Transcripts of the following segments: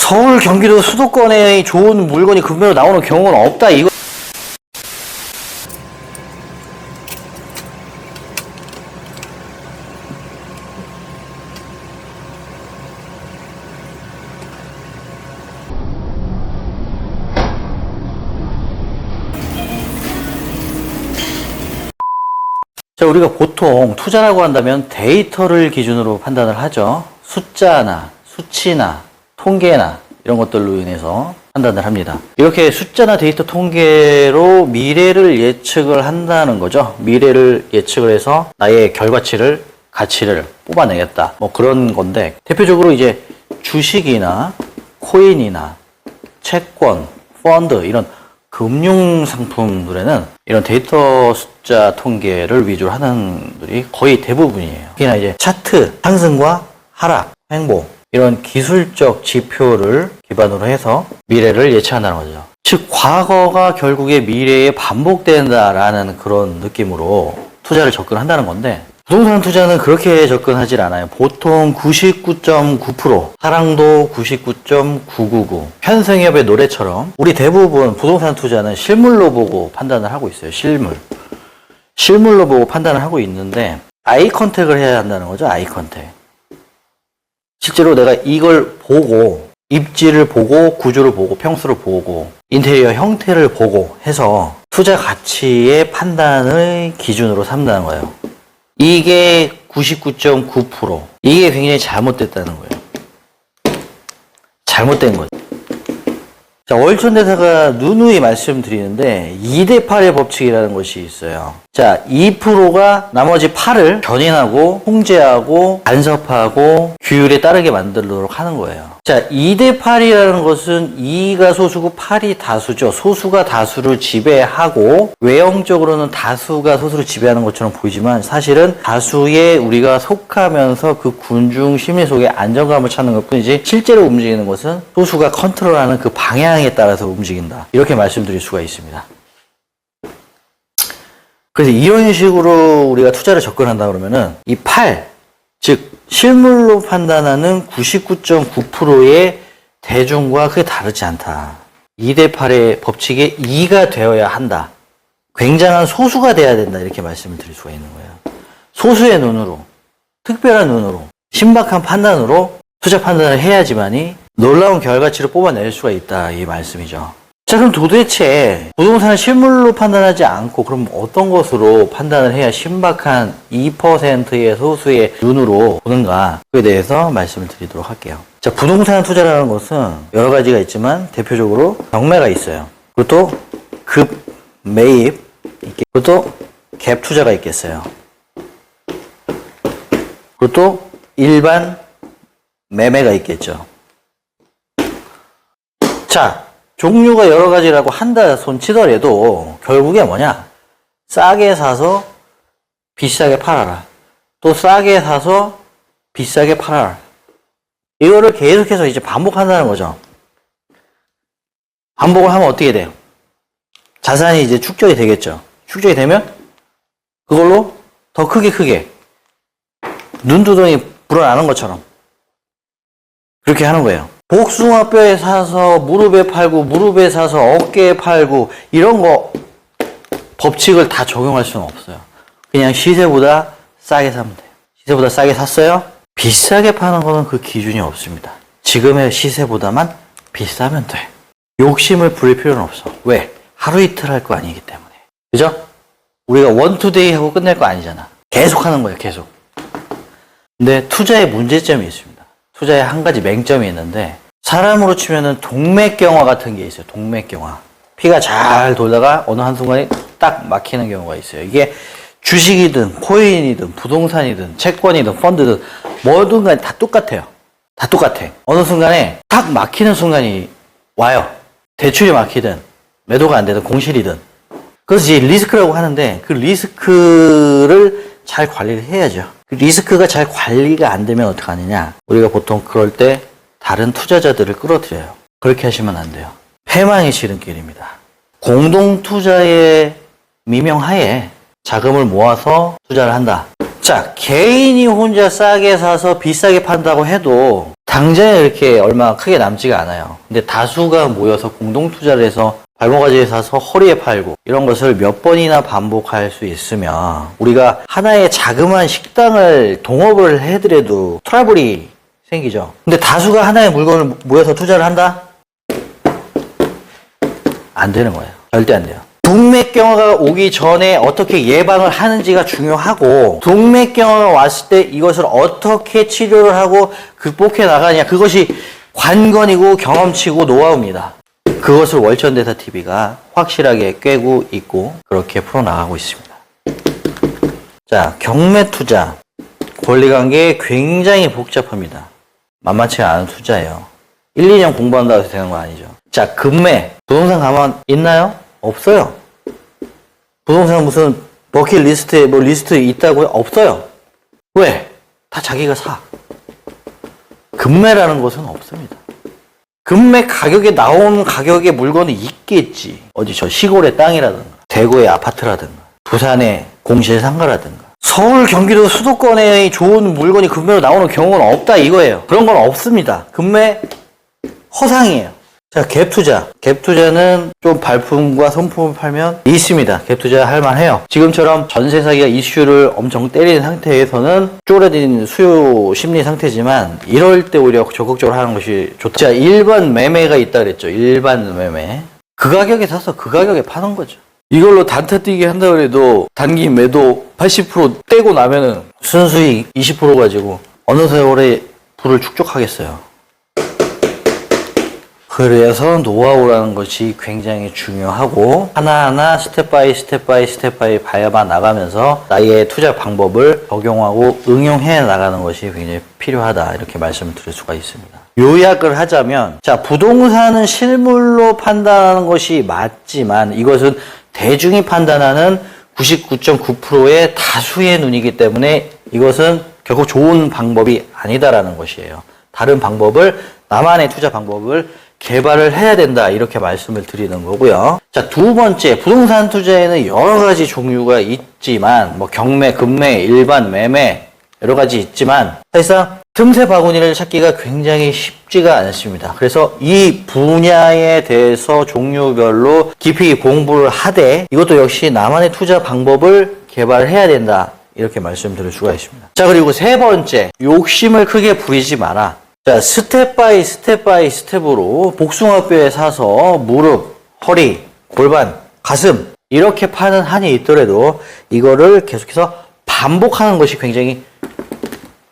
서울, 경기도 수도권에 좋은 물건이 급매로 나오는 경우는 없다. 이거. 자, 우리가 보통 투자라고 한다면 데이터를 기준으로 판단을 하죠. 숫자나 수치나 통계나 이런 것들로 인해서 판단을 합니다. 이렇게 숫자나 데이터 통계로 미래를 예측을 한다는 거죠. 미래를 예측을 해서 나의 결과치를, 가치를 뽑아내겠다. 뭐 그런 건데, 대표적으로 이제 주식이나 코인이나 채권, 펀드 이런 금융 상품들에는 이런 데이터 숫자 통계를 위주로 하는 분들이 거의 대부분이에요. 특히나 이제 차트, 상승과 하락, 횡보 이런 기술적 지표를 기반으로 해서 미래를 예측한다는 거죠. 즉 과거가 결국에 미래에 반복된다라는 그런 느낌으로 투자를 접근한다는 건데, 부동산 투자는 그렇게 접근하지 않아요. 보통 99.9%, 사랑도 99.999, 현생협의 노래처럼 우리 대부분 부동산 투자는 실물로 보고 판단을 하고 있어요. 실물로 보고 판단을 하고 있는데, 아이 컨택을 해야 한다는 거죠. 아이 컨택. 실제로 내가 이걸 보고, 입지를 보고, 구조를 보고, 평수를 보고, 인테리어 형태를 보고 해서 투자 가치의 판단을 기준으로 삼는다는 거예요. 이게 99.9%. 이게 굉장히 잘못됐다는 거예요. 잘못된 거죠. 자, 월천대사가 누누이 말씀드리는데 2대8의 법칙이라는 것이 있어요. 자, 2%가 나머지 8을 견인하고 통제하고 간섭하고 규율에 따르게 만들도록 하는 거예요. 자, 2대8이라는 것은 2가 소수고 8이 다수죠. 소수가 다수를 지배하고 외형적으로는 다수가 소수를 지배하는 것처럼 보이지만 사실은 다수에 우리가 속하면서 그 군중 심리 속에 안정감을 찾는 것 뿐이지, 실제로 움직이는 것은 소수가 컨트롤하는 그 방향에 따라서 움직인다. 이렇게 말씀드릴 수가 있습니다. 그래서 이런 식으로 우리가 투자를 접근한다 그러면은 이 8, 즉 실물로 판단하는 99.9%의 대중과 크게 다르지 않다. 2대8의 법칙에 2가 되어야 한다. 굉장한 소수가 돼야 된다. 이렇게 말씀을 드릴 수가 있는 거예요. 소수의 눈으로, 특별한 눈으로, 신박한 판단으로 투자 판단을 해야지만이 놀라운 결과치를 뽑아낼 수가 있다. 이 말씀이죠. 자, 그럼 도대체 부동산을 실물로 판단하지 않고 그럼 어떤 것으로 판단을 해야 신박한 2%의 소수의 눈으로 보는가, 그에 대해서 말씀을 드리도록 할게요. 자, 부동산 투자라는 것은 여러 가지가 있지만 대표적으로 경매가 있어요. 그리고 또 급 매입, 그리고 또 갭 투자가 있겠어요. 그리고 또 일반 매매가 있겠죠. 자, 종류가 여러 가지라고 한다 손 치더라도 결국에 뭐냐? 싸게 사서 비싸게 팔아라. 또 싸게 사서 비싸게 팔아라. 이거를 계속해서 이제 반복한다는 거죠. 반복을 하면 어떻게 돼요? 자산이 이제 축적이 되겠죠. 축적이 되면 그걸로 더 크게 눈두덩이 불어나는 것처럼 그렇게 하는 거예요. 복숭아뼈에 사서 무릎에 팔고, 무릎에 사서 어깨에 팔고, 이런 거 법칙을 다 적용할 수는 없어요. 그냥 시세보다 싸게 사면 돼요. 시세보다 싸게 샀어요? 비싸게 파는 거는 그 기준이 없습니다. 지금의 시세보다만 비싸면 돼. 욕심을 부릴 필요는 없어. 왜? 하루 이틀 할 거 아니기 때문에. 그죠? 우리가 원투데이 하고 끝낼 거 아니잖아. 계속 하는 거예요, 계속. 근데 투자에 문제점이 있습니다. 투자에 한 가지 맹점이 있는데, 사람으로 치면은 동맥경화 같은 게 있어요. 동맥경화. 피가 잘 돌다가 어느 한순간에 딱 막히는 경우가 있어요. 이게 주식이든 코인이든 부동산이든 채권이든 펀드든 뭐든 간에 다 똑같아요. 다 똑같아. 어느 순간에 딱 막히는 순간이 와요. 대출이 막히든 매도가 안 되든 공실이든. 그래서 이제 리스크라고 하는데, 그 리스크를 잘 관리를 해야죠. 그 리스크가 잘 관리가 안 되면 어떡하느냐? 우리가 보통 그럴 때 다른 투자자들을 끌어들여요. 그렇게 하시면 안 돼요. 패망의 지름길입니다. 공동 투자의 미명하에 자금을 모아서 투자를 한다. 자, 개인이 혼자 싸게 사서 비싸게 판다고 해도 당장에 이렇게 얼마 크게 남지가 않아요. 근데 다수가 모여서 공동 투자를 해서 발목까지 사서 허리에 팔고 이런 것을 몇 번이나 반복할 수 있으면 우리가 하나의 자그마한 식당을 동업을 해더라도 트러블이 생기죠. 근데 다수가 하나의 물건을 모여서 투자를 한다? 안 되는 거예요. 절대 안 돼요. 동맥경화가 오기 전에 어떻게 예방을 하는지가 중요하고, 동맥경화가 왔을 때 이것을 어떻게 치료를 하고 극복해 나가냐, 그것이 관건이고 경험치고 노하우입니다. 그것을 월천대사TV가 확실하게 꿰고 있고 그렇게 풀어나가고 있습니다. 자, 경매투자 권리관계 굉장히 복잡합니다. 만만치 않은 투자예요. 1, 2년 공부한다고 해서 되는 거 아니죠. 자, 금매 부동산 가만 있나요? 없어요. 부동산 무슨 버킷리스트에 뭐 리스트 있다고요? 없어요. 왜? 다 자기가 사. 금매라는 것은 없습니다. 금매 가격에 나온 가격의 물건이 있겠지. 어디 저 시골의 땅이라든가 대구의 아파트라든가 부산의 공실 상가라든가 서울 경기도 수도권에 좋은 물건이 금매로 나오는 경우는 없다 이거예요. 그런 건 없습니다. 금매 허상이에요. 자, 갭투자. 갭투자는 좀 발품과 성품을 팔면 있습니다. 갭투자 할만해요. 지금처럼 전세 사기가 이슈를 엄청 때리는 상태에서는 쪼그라든 수요 심리 상태지만 이럴 때 오히려 적극적으로 하는 것이 좋다. 자, 일반 매매가 있다 그랬죠. 일반 매매. 그 가격에 사서 그 가격에 파는 거죠. 이걸로 단타 뛰기 한다 그래도 단기 매도 80% 떼고 나면은 순수익 20% 가지고 어느 세월에 부를 축적하겠어요. 그래서 노하우라는 것이 굉장히 중요하고 하나하나 스텝 바이 봐야만 나가면서 나의 투자 방법을 적용하고 응용해 나가는 것이 굉장히 필요하다 이렇게 말씀을 드릴 수가 있습니다. 요약을 하자면, 자, 부동산은 실물로 판단하는 것이 맞지만 이것은 대중이 판단하는 99.9%의 다수의 눈이기 때문에 이것은 결코 좋은 방법이 아니다라는 것이에요. 다른 방법을, 나만의 투자 방법을 개발을 해야 된다 이렇게 말씀을 드리는 거고요. 자, 두 번째, 부동산 투자에는 여러 가지 종류가 있지만 뭐 경매, 금매, 일반 매매 여러 가지 있지만 사실상 틈새 바구니를 찾기가 굉장히 쉽지가 않습니다. 그래서 이 분야에 대해서 종류별로 깊이 공부를 하되 이것도 역시 나만의 투자 방법을 개발해야 된다 이렇게 말씀드릴 수가 있습니다. 자, 그리고 세 번째, 욕심을 크게 부리지 마라. 자, 스텝 바이 스텝으로 복숭아뼈에 사서 무릎, 허리, 골반, 가슴 이렇게 파는 한이 있더라도 이거를 계속해서 반복하는 것이 굉장히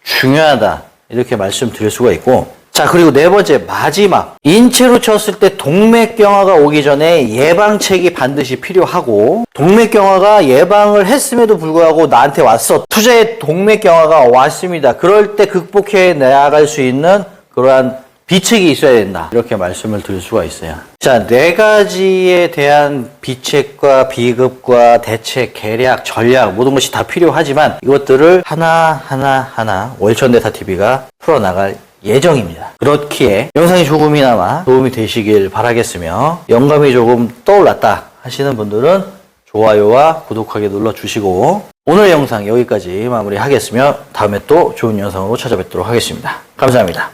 중요하다 이렇게 말씀드릴 수가 있고, 자, 그리고 네 번째, 마지막, 인체로 쳤을 때 동맥경화가 오기 전에 예방책이 반드시 필요하고, 동맥경화가 예방을 했음에도 불구하고 나한테 왔어. 투자에 동맥경화가 왔습니다. 그럴 때 극복해 나갈 수 있는 그러한 비책이 있어야 된다 이렇게 말씀을 드릴 수가 있어요. 자, 네 가지에 대한 비책과 비급과 대책, 계략, 전략 모든 것이 다 필요하지만 이것들을 하나하나 월천대사TV가 풀어나갈 예정입니다. 그렇기에 영상이 조금이나마 도움이 되시길 바라겠으며 영감이 조금 떠올랐다 하시는 분들은 좋아요와 구독하기 눌러주시고 오늘 영상 여기까지 마무리하겠으며 다음에 또 좋은 영상으로 찾아뵙도록 하겠습니다. 감사합니다.